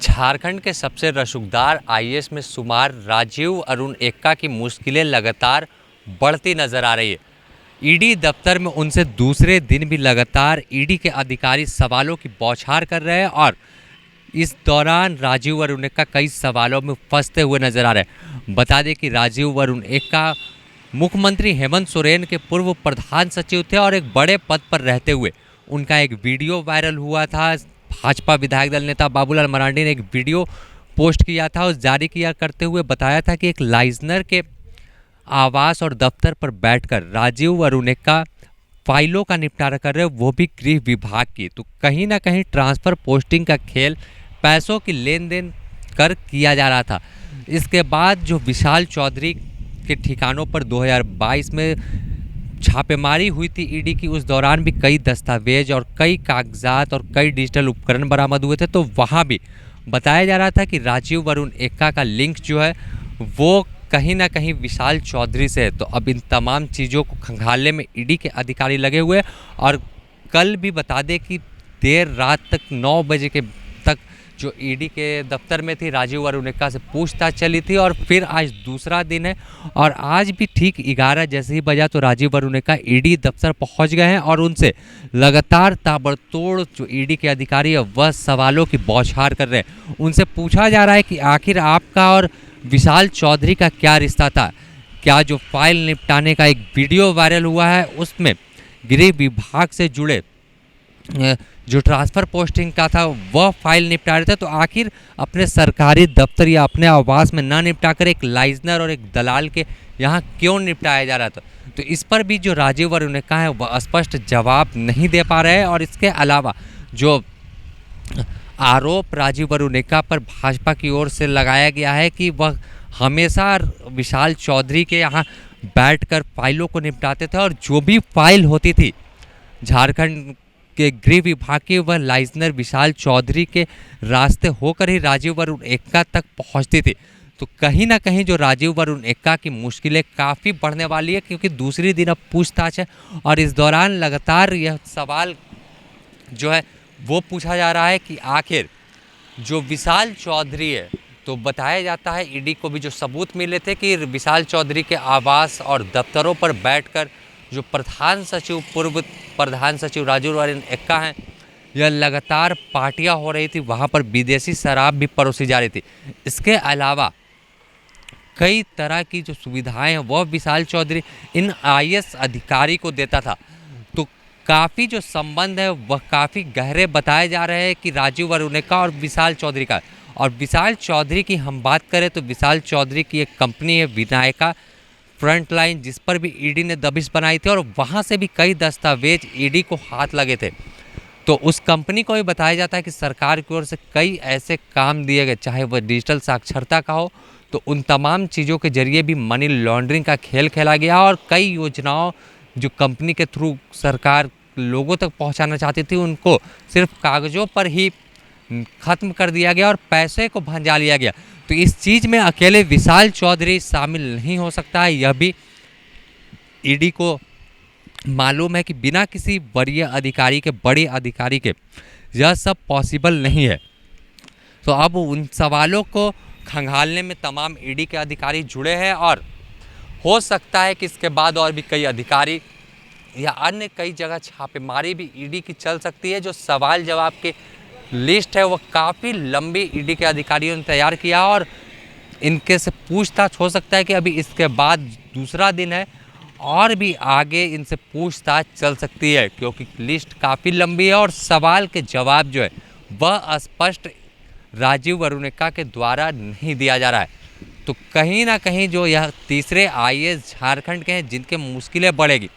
झारखंड के सबसे रसूखदार आईएएस में शुमार राजीव अरुण एक्का की मुश्किलें लगातार बढ़ती नजर आ रही है। ईडी दफ्तर में उनसे दूसरे दिन भी लगातार ईडी के अधिकारी सवालों की बौछार कर रहे हैं और इस दौरान राजीव अरुण एक्का कई सवालों में फंसते हुए नजर आ रहे हैं। बता दें कि राजीव अरुण एक्का मुख्यमंत्री हेमंत सोरेन के पूर्व प्रधान सचिव थे और एक बड़े पद पर रहते हुए उनका एक वीडियो वायरल हुआ था। भाजपा विधायक दल नेता बाबूलाल मरांडी ने एक वीडियो पोस्ट किया था और जारी किया करते हुए बताया था कि एक लाइजनर के आवास और दफ्तर पर बैठकर राजीव अरुण एक्का फाइलों का निपटारा कर रहे, वो भी गृह विभाग की। तो कहीं ना कहीं ट्रांसफ़र पोस्टिंग का खेल पैसों की लेन देन कर किया जा रहा था। इसके बाद जो विशाल चौधरी के ठिकानों पर 2022 में छापेमारी हुई थी ईडी की, उस दौरान भी कई दस्तावेज और कई कागजात और कई डिजिटल उपकरण बरामद हुए थे। तो वहाँ भी बताया जा रहा था कि राजीव अरुण एक्का का लिंक जो है वो कहीं ना कहीं विशाल चौधरी से है। तो अब इन तमाम चीज़ों को खंगालने में ईडी के अधिकारी लगे हुए और कल भी बता दें कि देर रात तक 9 बजे के तक जो ईडी के दफ्तर में थी राजीव अरुण एक्का से पूछताछ चली थी और फिर आज दूसरा दिन है और आज भी ठीक 11 जैसे ही बजा तो राजीव अरुण एक्का ईडी दफ्तर पहुंच गए हैं और उनसे लगातार ताबड़तोड़ जो ईडी के अधिकारी है वह सवालों की बौछार कर रहे हैं। उनसे पूछा जा रहा है कि आखिर आपका और विशाल चौधरी का क्या रिश्ता था? क्या जो फाइल निपटाने का एक वीडियो वायरल हुआ है उसमें गृह विभाग से जुड़े जो ट्रांसफ़र पोस्टिंग का था वह फाइल निपटा रहे थे, तो आखिर अपने सरकारी दफ्तर या अपने आवास में ना निपटा कर एक लाइजनर और एक दलाल के यहाँ क्यों निपटाया जा रहा था? तो इस पर भी जो राजीव अरुण एक्का है वह स्पष्ट जवाब नहीं दे पा रहे हैं। और इसके अलावा जो आरोप राजीव अरुण एक्का पर भाजपा की ओर से लगाया गया है कि वह हमेशा विशाल चौधरी के यहाँ बैठकर फाइलों को निपटाते थे और जो भी फाइल होती थी झारखंड के गृह विभाग की वह लाइजनर विशाल चौधरी के रास्ते होकर ही राजीव अरुण एक्का तक पहुंचती थी। तो कहीं ना कहीं जो राजीव अरुण एक्का की मुश्किलें काफ़ी बढ़ने वाली है क्योंकि दूसरी दिन अब पूछताछ है और इस दौरान लगातार यह सवाल जो है वो पूछा जा रहा है कि आखिर जो विशाल चौधरी है, तो बताया जाता है ईडी को भी जो सबूत मिले थे कि विशाल चौधरी के आवास और दफ्तरों पर बैठकर जो पूर्व प्रधान सचिव राजीव अरुण एक्का हैं यह लगातार पार्टियां हो रही थी, वहां पर विदेशी शराब भी परोसी जा रही थी। इसके अलावा कई तरह की जो सुविधाएं हैं वह विशाल चौधरी इन आईएएस अधिकारी को देता था। तो काफ़ी जो संबंध है वह काफ़ी गहरे बताए जा रहे हैं कि राजीव अरुण एक्का और विशाल चौधरी का। और विशाल चौधरी की हम बात करें तो विशाल चौधरी की एक कंपनी है विनायका फ्रंटलाइन, जिस पर भी ईडी ने दबिश बनाई थी और वहाँ से भी कई दस्तावेज ईडी को हाथ लगे थे। तो उस कंपनी को भी बताया जाता है कि सरकार की ओर से कई ऐसे काम दिए गए, चाहे वह डिजिटल साक्षरता का हो, तो उन तमाम चीज़ों के जरिए भी मनी लॉन्ड्रिंग का खेल खेला गया और कई योजनाओं जो कंपनी के थ्रू सरकार लोगों तक पहुंचाना चाहती थी उनको सिर्फ कागज़ों पर ही ख़त्म कर दिया गया और पैसे को भंजा लिया गया। तो इस चीज़ में अकेले विशाल चौधरी शामिल नहीं हो सकता है, यह भी ईडी को मालूम है कि बिना किसी वरीय अधिकारी के, बड़े अधिकारी के यह सब पॉसिबल नहीं है। तो अब उन सवालों को खंगालने में तमाम ईडी के अधिकारी जुड़े हैं और हो सकता है कि इसके बाद और भी कई अधिकारी या अन्य कई जगह छापेमारी भी ईडी की चल सकती है। जो सवाल जवाब की लिस्ट है वह काफ़ी लंबी ईडी के अधिकारियों ने तैयार किया और इनके से पूछताछ हो सकता है कि अभी इसके बाद दूसरा दिन है और भी आगे इनसे पूछताछ चल सकती है क्योंकि लिस्ट काफ़ी लंबी है और सवाल के जवाब जो है वह स्पष्ट राजीव अरुण एक्का के द्वारा नहीं दिया जा रहा है। तो कहीं ना कहीं जो यह तीसरे आईएएस झारखंड के हैं जिनके मुश्किलें बढ़ेगी।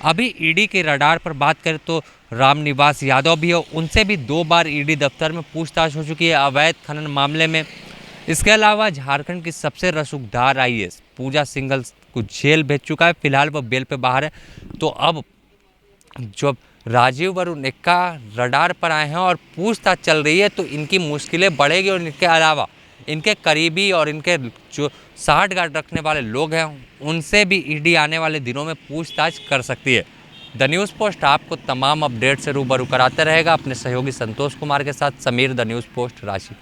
अभी ईडी के रडार पर बात करें तो रामनिवास यादव भी हो, उनसे भी 2 बार ईडी दफ्तर में पूछताछ हो चुकी है अवैध खनन मामले में। इसके अलावा झारखंड की सबसे रसूखदार आईएएस पूजा सिंघल को जेल भेज चुका है, फिलहाल वह बेल पे बाहर है। तो अब जब राजीव अरुण एक्का रडार पर आए हैं और पूछताछ चल रही है तो इनकी मुश्किलें बढ़ेगी और इनके अलावा इनके करीबी और इनके जो साठ गार्ड रखने वाले लोग हैं उनसे भी ईडी आने वाले दिनों में पूछताछ कर सकती है। द न्यूज़ पोस्ट आपको तमाम अपडेट से रूबरू कराते रहेगा। अपने सहयोगी संतोष कुमार के साथ Sameer, the news post, Ranchi.